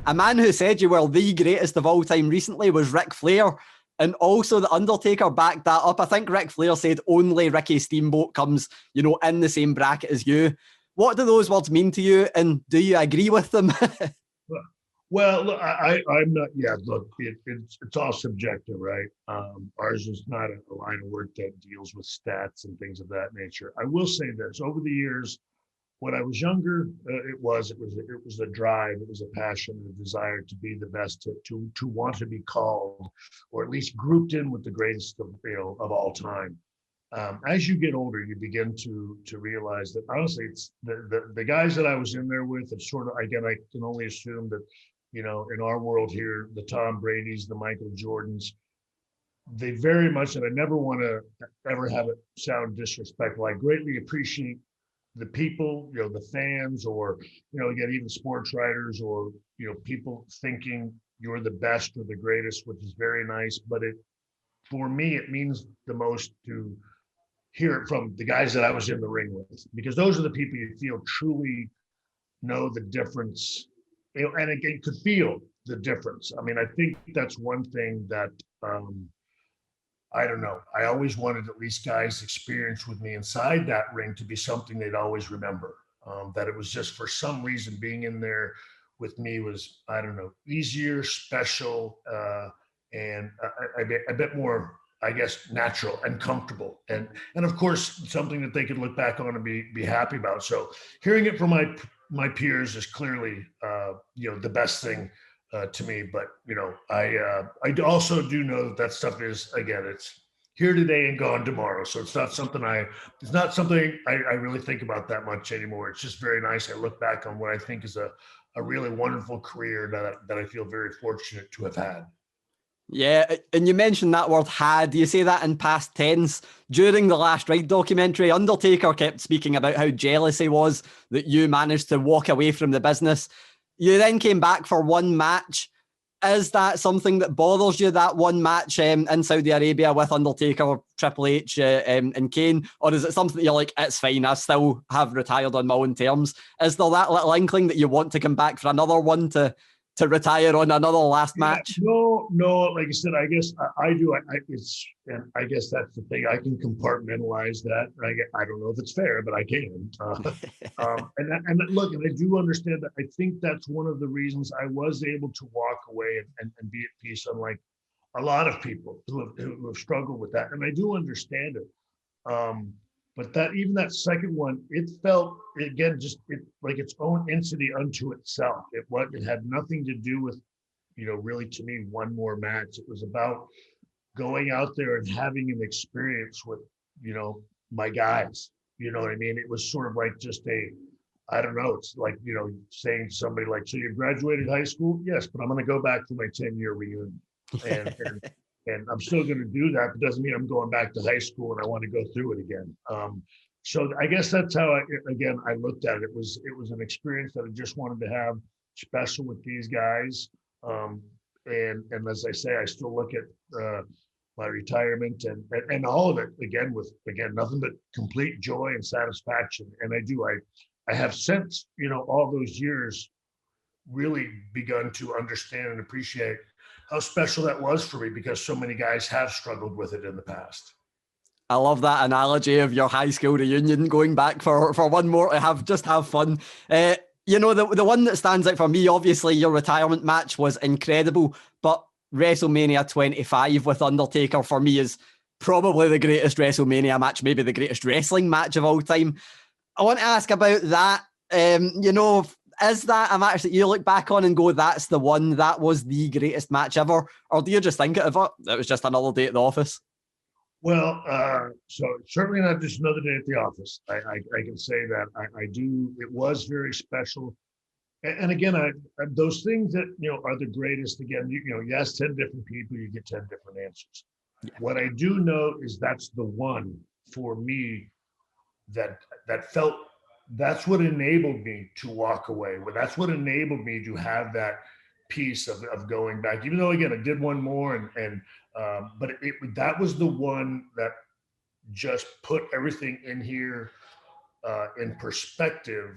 A man who said you were the greatest of all time recently was Ric Flair. And also the Undertaker backed that up. I think Ric Flair said only Ricky Steamboat comes, in the same bracket as you. What do those words mean to you? And do you agree with them? Well, look, I'm not. Yeah, look, it's all subjective, right? Ours is not a line of work that deals with stats and things of that nature. I will say this: over the years, when I was younger, it was a drive, it was a passion, a desire to be the best, to want to be called, or at least grouped in with the greatest of all time. As you get older, you begin to realize that honestly, it's the guys that I was in there with. It's sort of, again, I can only assume that, in our world here, the Tom Brady's, the Michael Jordans, they very much, and I never want to ever have it sound disrespectful, I greatly appreciate the people, the fans, or, again, even sports writers, or, people thinking you're the best or the greatest, which is very nice. But for me, it means the most to hear it from the guys that I was in the ring with, because those are the people you feel truly know the difference, and again, could feel the difference. I mean, I think that's one thing that, I don't know. I always wanted at least guys' experience with me inside that ring to be something they'd always remember. That it was just, for some reason, being in there with me was, I don't know, easier, special, and a bit more, I guess, natural and comfortable, and of course something that they could look back on and be happy about. So hearing it from my peers is clearly, the best thing to me. But I also do know that stuff is, again, it's here today and gone tomorrow. So it's not something I really think about that much anymore. It's just very nice. I look back on what I think is a really wonderful career that I feel very fortunate to have had. Yeah, and you mentioned that word had. You say that in past tense. During the Last Ride documentary, Undertaker kept speaking about how jealous he was that you managed to walk away from the business. You then came back for one match. Is that something that bothers you, that one match in Saudi Arabia with Undertaker, Triple H, and Kane? Or is it something that you're like, it's fine, I still have retired on my own terms? Is there that little inkling that you want to come back for another one to retire on another last match? No. Like I said, I guess I do. And I guess that's the thing. I can compartmentalize that. I don't know if it's fair, but I can. And look, and I do understand that. I think that's one of the reasons I was able to walk away and be at peace, unlike a lot of people who have struggled with that. And I do understand it. But even that second one, it felt, again, just like its own entity unto itself. It had nothing to do with, really, to me, one more match. It was about going out there and having an experience with, my guys. You know what I mean? It was sort of like just I don't know. It's like, saying to somebody like, so you graduated high school? Yes, but I'm going to go back for my 10-year reunion. And I'm still going to do that, but doesn't mean I'm going back to high school and I want to go through it again. So I guess that's how I looked at it. It was an experience that I just wanted to have special with these guys. And as I say, I still look at my retirement and all of it again with nothing but complete joy and satisfaction. And I have since, all those years, really begun to understand and appreciate how special that was for me, because so many guys have struggled with it in the past. I love that analogy of your high school reunion, going back for one more to have fun. The one that stands out for me, obviously, your retirement match was incredible, but WrestleMania 25 with Undertaker for me is probably the greatest WrestleMania match, maybe the greatest wrestling match of all time. I want to ask about that. Is that a match that you look back on and go, that's the one, that was the greatest match ever? Or do you just think it was just another day at the office? Well, so certainly not just another day at the office. I can say that I do. It was very special. And again, those things that, are the greatest, again, you ask 10 different people, you get 10 different answers. Yeah. What I do know is that's the one for me that felt, that's what enabled me to walk away. That's what enabled me to have that piece of going back, even though, again, I did one more but that was the one that just put everything in here in perspective,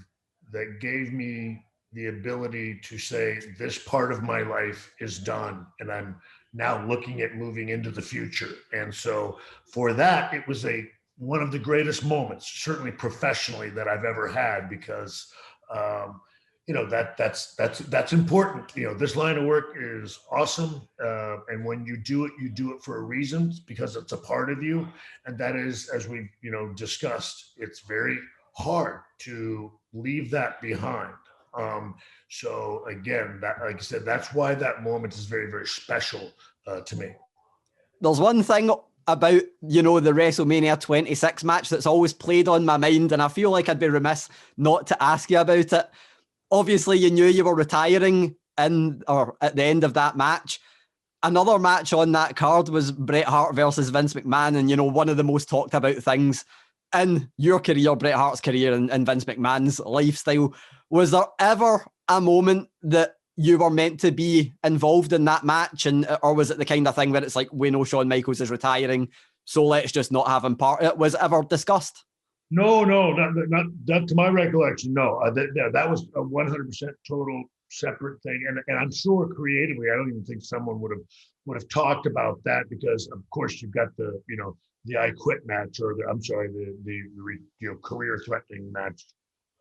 that gave me the ability to say, this part of my life is done, and I'm now looking at moving into the future. And so for that, it was one of the greatest moments, certainly professionally, that I've ever had, because that's important. This line of work is awesome, and when you do it for a reason, because it's a part of you. And that is, as we discussed, it's very hard to leave that behind. So again, that, like I said, that's why that moment is very, very special to me. There's one thing about, the WrestleMania 26 match that's always played on my mind, and I feel like I'd be remiss not to ask you about it. Obviously, you knew you were retiring at the end of that match. Another match on that card was Bret Hart versus Vince McMahon, and one of the most talked about things in your career, Bret Hart's career, and Vince McMahon's lifestyle. Was there ever a moment that you were meant to be involved in that match, or was it the kind of thing where it's like, we know Shawn Michaels is retiring, so let's just not have him part of it? Was it ever discussed? No, not to my recollection. No, that was a 100% total separate thing, and I'm sure creatively, I don't even think someone would have talked about that, because of course you've got the I quit match, or the career threatening match,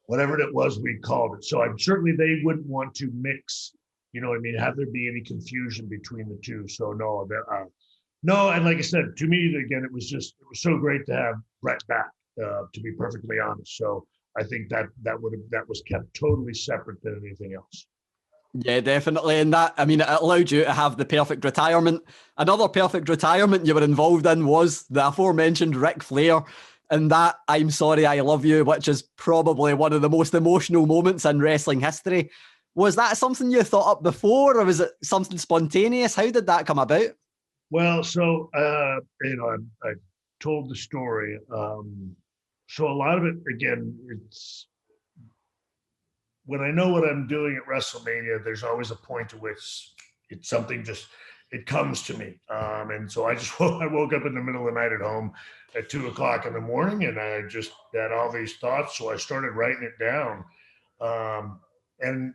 whatever it was we called it. So I'm certainly they wouldn't want to mix, have there be any confusion between the two. So no, no, and like I said, to me again, it was so great to have Bret back. To be perfectly honest, so I think that was kept totally separate than anything else. Yeah, definitely. And that, it allowed you to have the perfect retirement. Another perfect retirement you were involved in was the aforementioned Ric Flair, and that "I'm Sorry, I Love You," which is probably one of the most emotional moments in wrestling history. Was that something you thought up before, or was it something spontaneous? How did that come about? Well, so I told the story. So a lot of it, again, it's when I know what I'm doing at WrestleMania, there's always a point to which it's something it comes to me. And so I woke up in the middle of the night at home at 2:00 in the morning, and I just had all these thoughts. So I started writing it down. And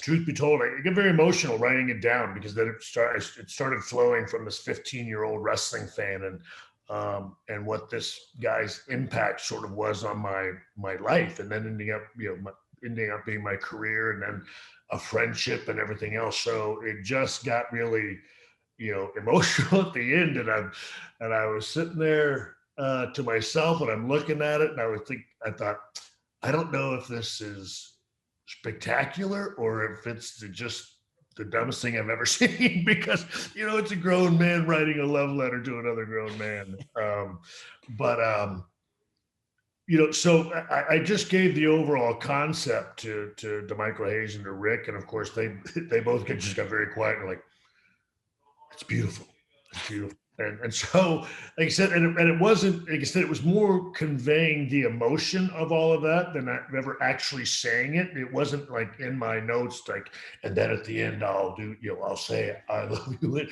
truth be told, I get very emotional writing it down, because then it started flowing from this 15-year-old wrestling fan, and what this guy's impact sort of was on my life, and then ending up being my career, and then a friendship and everything else. So it just got really, emotional at the end, and I was sitting there to myself, and I'm looking at it, and I thought, I don't know if this is spectacular or if it's just the dumbest thing I've ever seen, because it's a grown man writing a love letter to another grown man. So I just gave the overall concept to Michael Hayes and to Rick, and of course they both just got very quiet and like, it's beautiful, it's beautiful. And so, like I said, and it wasn't, like I said, it was more conveying the emotion of all of that than ever actually saying it. It wasn't like in my notes, like, and then at the end, I'll say, I love you,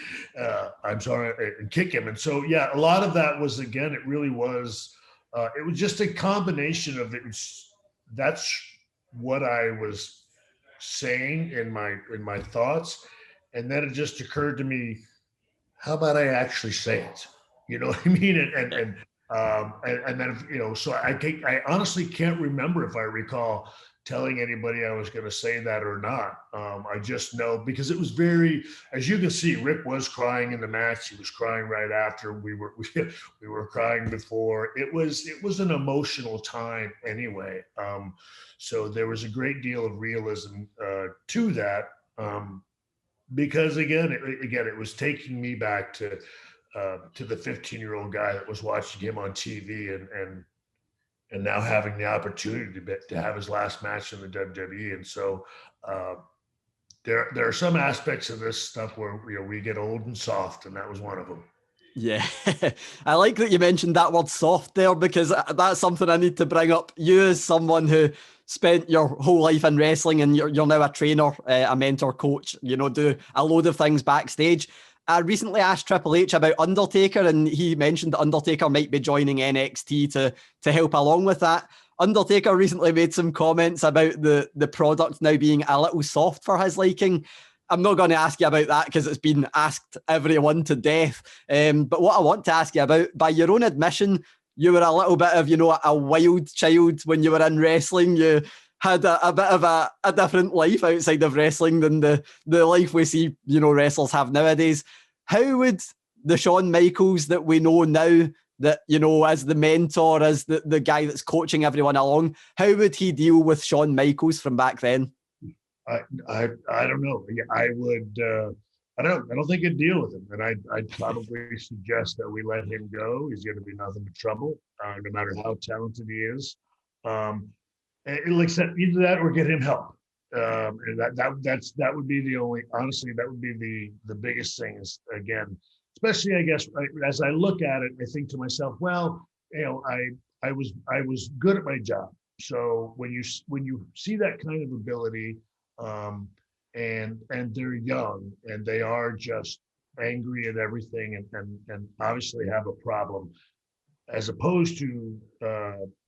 I'm sorry, and kick him. And so, yeah, a lot of that was, again, it really was, it was just a combination of it. That's what I was saying in my thoughts. And then it just occurred to me, how about I actually say it? You know what I mean? And then, so I honestly can't remember if I recall telling anybody I was going to say that or not. I just know, because it was very, as you can see, Rick was crying in the match. He was crying right after. We were crying before. It was an emotional time anyway. So there was a great deal of realism to that. Because again, it was taking me back to the 15-year-old guy that was watching him on TV, and now having the opportunity to have his last match in the WWE. And so there are some aspects of this stuff where we get old and soft, and that was one of them. Yeah. I like that you mentioned that word soft there, because that's something I need to bring up. You, as someone who spent your whole life in wrestling, and you're now a trainer, a mentor, coach, do a load of things backstage. I recently asked Triple H about Undertaker, and he mentioned that Undertaker might be joining NXT to help along with that. Undertaker recently made some comments about the product now being a little soft for his liking. I'm not going to ask you about that because it's been asked everyone to death. But what I want to ask you about, by your own admission, you were a little bit of, a wild child when you were in wrestling. You had a bit of a different life outside of wrestling than the life we see, wrestlers have nowadays. How would the Shawn Michaels that we know now, that, as the mentor, as the guy that's coaching everyone along, how would he deal with Shawn Michaels from back then? I don't know. I would. I don't think I'd deal with him, and I'd probably suggest that we let him go. He's going to be nothing but trouble, no matter how talented he is. Like I said, either that or get him help. And that would be the only. Honestly, that would be the biggest thing. Is, again, especially I guess as I look at it, I think to myself, well, I was good at my job. So when you see that kind of ability. And they're young and they are just angry at everything and obviously have a problem, as opposed to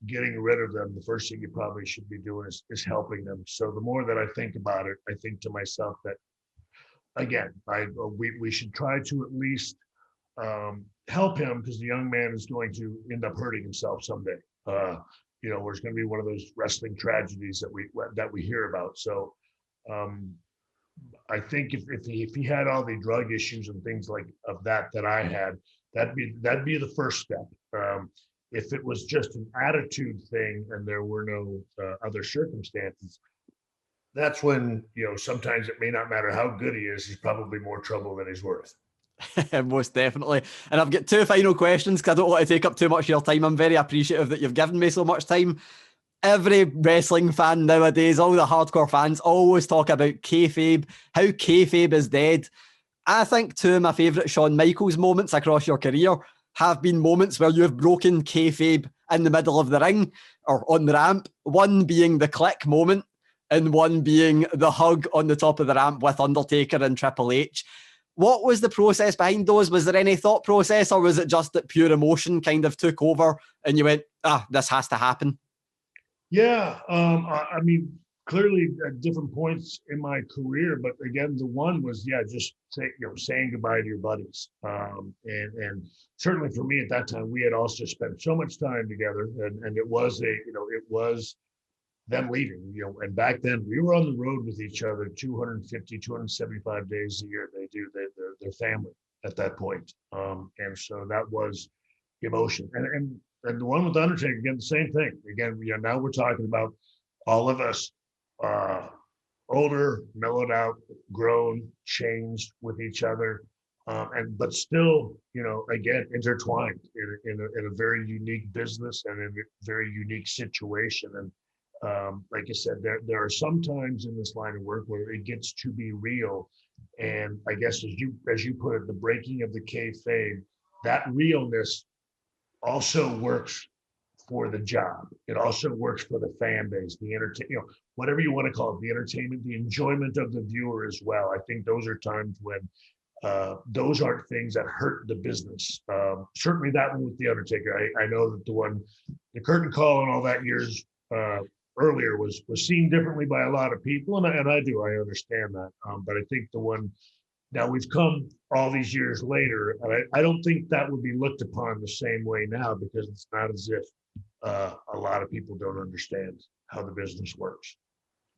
getting rid of them. The first thing you probably should be doing is helping them. So the more that I think about it, I think to myself that, again, we should try to at least help him, because the young man is going to end up hurting himself someday. Where it's going to be one of those wrestling tragedies that we hear about. So I think if he had all the drug issues and things like of that I had, that'd be the first step. If it was just an attitude thing and there were no other circumstances, that's when, sometimes it may not matter how good he is. He's probably more trouble than he's worth. Most definitely. And I've got two final questions because I don't want to take up too much of your time. I'm very appreciative that you've given me so much time. Every wrestling fan nowadays, all the hardcore fans, always talk about kayfabe, how kayfabe is dead. I think two of my favourite Shawn Michaels moments across your career have been moments where you've broken kayfabe in the middle of the ring or on the ramp. One being the click moment and one being the hug on the top of the ramp with Undertaker and Triple H. What was the process behind those? Was there any thought process, or was it just that pure emotion kind of took over and you went, this has to happen? Yeah, I mean, clearly at different points in my career, but again, the one was, just saying goodbye to your buddies. And certainly for me at that time, we had also spent so much time together, and it was it was them leaving, and back then we were on the road with each other 250, 275 days a year. They're family at that point. And so that was emotion. And the one with Undertaker, again, the same thing. Again, now we're talking about all of us older, mellowed out, grown, changed with each other, but still, again, intertwined in a very unique business and in a very unique situation. And like I said, there are some times in this line of work where it gets to be real. And I guess as you put it, the breaking of the kayfabe, that realness also works for the job. It also works for the fan base, the whatever you want to call it, the entertainment, the enjoyment of the viewer as well. I think those are times when those aren't things that hurt the business. Certainly that one with the Undertaker. I know that the curtain call and all that years earlier was seen differently by a lot of people, and I understand that. But I think the one. Now we've come all these years later, and I don't think that would be looked upon the same way now, because it's not as if a lot of people don't understand how the business works.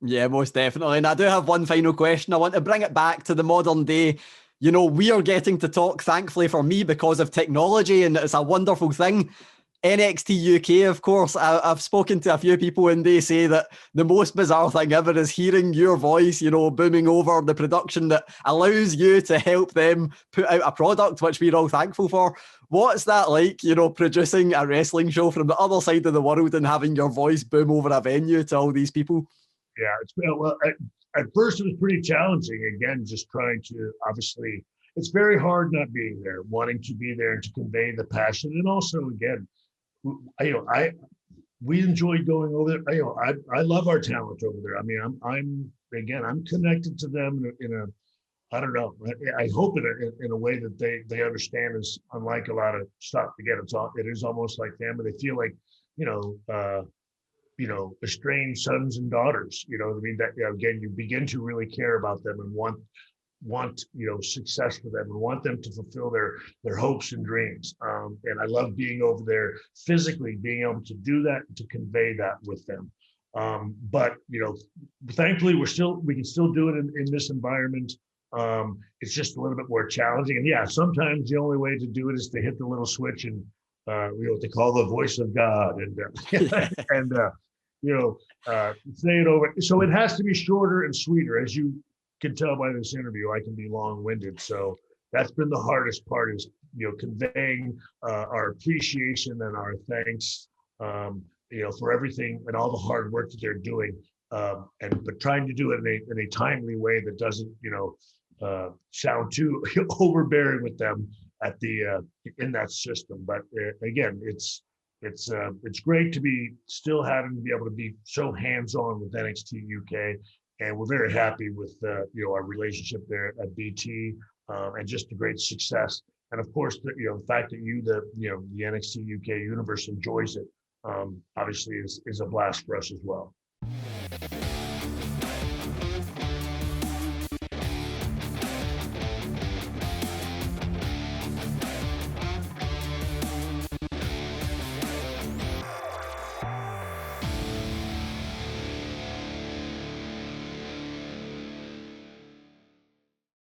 Yeah, most definitely. And I do have one final question. I want to bring it back to the modern day. We are getting to talk, thankfully for me, because of technology, and it's a wonderful thing. NXT UK, of course, I've spoken to a few people and they say that the most bizarre thing ever is hearing your voice, booming over the production that allows you to help them put out a product, which we're all thankful for. What's that like, producing a wrestling show from the other side of the world and having your voice boom over a venue to all these people? Yeah, at first it was pretty challenging. Again, just trying to, obviously, it's very hard not being there, wanting to be there and to convey the passion. And also, again, we enjoyed going over there. I love our talent over there. I mean, I'm connected to them in a I don't know. I hope in a way that they understand is unlike a lot of stuff. Again, it is almost like family. They feel like estranged sons and daughters. I mean, that again, you begin to really care about them and want success for them and want them to fulfill their hopes and dreams. And I love being over there physically, being able to do that, to convey that with them. But thankfully we can still do it in this environment. It's just a little bit more challenging. And yeah, sometimes the only way to do it is to hit the little switch and what they call the voice of God, and and say it over. So it has to be shorter and sweeter. As you can tell by this interview, I can be long-winded. So that's been the hardest part, is conveying our appreciation and our thanks, for everything and all the hard work that they're doing, but trying to do it in a timely way that doesn't sound too overbearing with them at the in that system. But again, it's great to be still having to be able to be so hands-on with NXT UK, and we're very happy with our relationship there at BT, and just a great success. And of course, the fact that the NXT UK universe enjoys it, obviously is a blast for us as well.